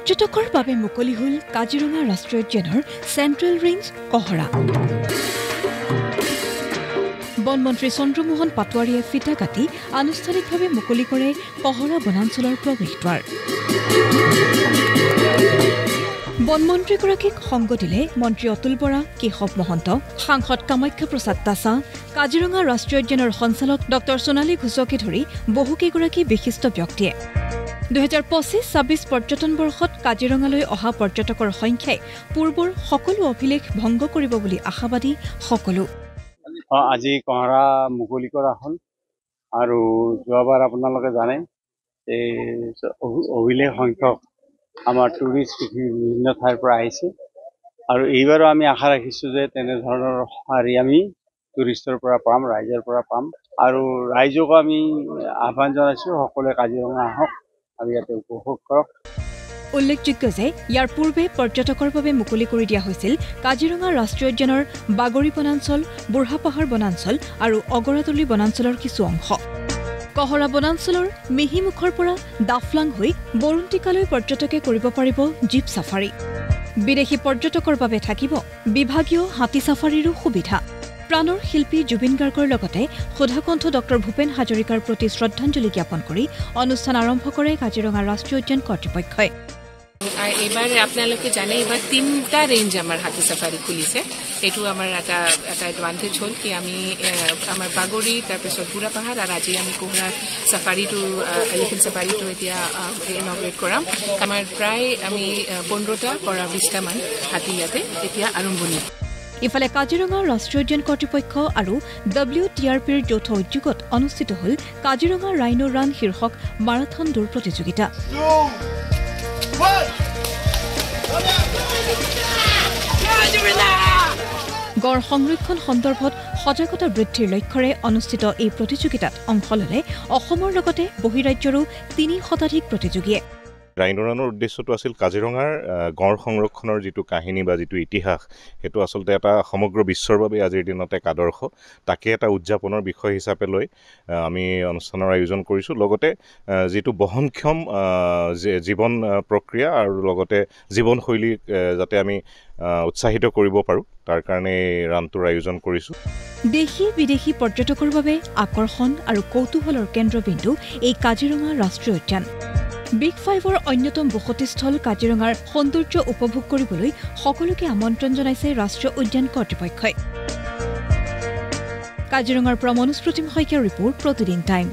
পৰ্যটকৰ বাবে মুকলি হ'ল কাজিৰঙা ৰাষ্ট্ৰীয় উদ্যানৰ চেণ্ট্ৰেল ৰেঞ্জ কহৰা। বনমন্ত্ৰী চন্দ্ৰমোহন পাটোৱাৰীয়ে ফিটা কাটি আনুষ্ঠানিকভাৱে মুকলি কৰে কহৰা বনাঞ্চলৰ প্ৰৱেশদ্বাৰ। বনমন্ত্ৰীগৰাকীক সংগ দিলে মন্ত্ৰী অতুল বৰা, কেশৱ মহন্ত, সাংসদ কামাখ্যা প্ৰসাদ তাছা, কাজিৰঙা ৰাষ্ট্ৰীয় উদ্যানৰ সঞ্চালক ড সোণালী ঘোষকে ধৰি বহুকেইগৰাকী বিশিষ্ট ব্যক্তিয়ে। 2025-26 পৰ্যটন বৰ্ষত কাজিৰঙালৈ অহা পৰ্যটকৰ সংখ্যাই পূৰ্বৰ সকলো অভিলেখ ভংগ কৰিব বুলি আশাবাদী সকলো। আজি কহৰা মুকলি কৰা হ'ল আৰু যোৱাবাৰ আপোনালোকে জানে এই অভিলেখ সংখ্যক আমাৰ টুৰিষ্ট বিভিন্ন ঠাইৰ পৰা আহিছে আৰু এইবাৰো আমি আশা ৰাখিছোঁ যে তেনেধৰণৰ সঁহাৰি আমি টুৰিষ্টৰ পৰা পাম, ৰাইজৰ পৰা পাম আৰু ৰাইজকো আমি আহ্বান জনাইছোঁ সকলোৱে কাজিৰঙা আহক আৰু ইয়াতে উপভোগ কৰক। উল্লেখযোগ্য যে ইয়াৰ পূৰ্বে পৰ্যটকৰ বাবে মুকলি কৰি দিয়া হৈছিল কাজিৰঙা ৰাষ্ট্ৰীয় উদ্যানৰ বাগৰি বনাঞ্চল, বুঢ়াপাহাৰ বনাঞ্চল আৰু অগৰাতলী বনাঞ্চলৰ কিছু অংশ। কহৰা বনাঞ্চলৰ মিহিমুখৰ পৰা দাফলাং হৈ বৰুণটিকালৈ পৰ্যটকে কৰিব পাৰিব জীপ ছাফাৰী। বিদেশী পৰ্যটকৰ বাবে থাকিব বিভাগীয় হাতী ছাফাৰীৰো সুবিধা। প্ৰাণৰ শিল্পী জুবিন গাৰ্গৰ লগতে সুধাকণ্ঠ ড ভূপেন হাজৰিকাৰ প্ৰতি শ্ৰদ্ধাঞ্জলি জ্ঞাপন কৰি অনুষ্ঠান আৰম্ভ কৰে কাজিৰঙা ৰাষ্ট্ৰীয় উদ্যান কৰ্তৃপক্ষই। এবাৰ আপোনালোকে জানে এবাৰ 3টা ৰেঞ্জ আমাৰ হাতী ছাফাৰী খুলিছে। এইটো আমাৰ এটা এডভান্টেজ হ'ল কি আমি আমাৰ বাগৰি তাৰপিছত বুঢ়াপাহাৰ আৰু আজি আমি কহৰা ছাফাৰীটো এলিফেণ্ট ছাফাৰীটো এতিয়া ইনগ্ৰেট কৰাম। আমাৰ প্ৰায় আমি 15টা পৰা 20টামান হাতী ইয়াতে এতিয়া আৰম্ভণি। ইফালে কাজিৰঙা ৰাষ্ট্ৰীয় উদ্যান কৰ্তৃপক্ষ আৰু WTRPৰ যৌথ উদ্যোগত অনুষ্ঠিত হ'ল কাজিৰঙা ৰাইনো ৰান শীৰ্ষক মাৰাথন দৌৰ প্ৰতিযোগিতা। গড় সংৰক্ষণ সন্দৰ্ভত সজাগতা বৃদ্ধিৰ লক্ষ্যৰে অনুষ্ঠিত এই প্ৰতিযোগিতাত অংশ ল'লে অসমৰ লগতে বহিৰাজ্যৰো 3 শতাধিক প্ৰতিযোগীয়ে। ৰাইনো ৰানৰ উদ্দেশ্যটো আছিল কাজিৰঙাৰ গড় সংৰক্ষণৰ যিটো কাহিনী বা যিটো ইতিহাস, সেইটো আচলতে এটা সমগ্ৰ বিশ্বৰ বাবে আজিৰ দিনত এক আদৰ্শ। তাকে এটা উদযাপনৰ বিষয় হিচাপে লৈ আমি অনুষ্ঠানৰ আয়োজন কৰিছোঁ। লগতে যিটো বহনক্ষম জীৱন প্ৰক্ৰিয়া আৰু লগতে জীৱনশৈলী যাতে আমি উৎসাহিত কৰিব পাৰোঁ, তাৰ কাৰণে ৰানটোৰ আয়োজন কৰিছোঁ। দেশী বিদেশী পৰ্যটকৰ বাবে আকৰ্ষণ আৰু কৌতূহলৰ কেন্দ্ৰবিন্দু এই কাজিৰঙা ৰাষ্ট্ৰীয় উদ্যান। বিগ 5ৰ অন্যতম বসতিস্থল কাজিৰঙাৰ সৌন্দৰ্য উপভোগ কৰিবলৈ সকলোকে আমন্ত্ৰণ জনাইছে ৰাষ্ট্ৰীয় উদ্যান কৰ্তৃপক্ষই। কাজিৰঙাৰ পৰা মনোজ প্ৰতিম শইকীয়াৰ ৰিপৰ্ট, প্ৰতিদিন টাইম।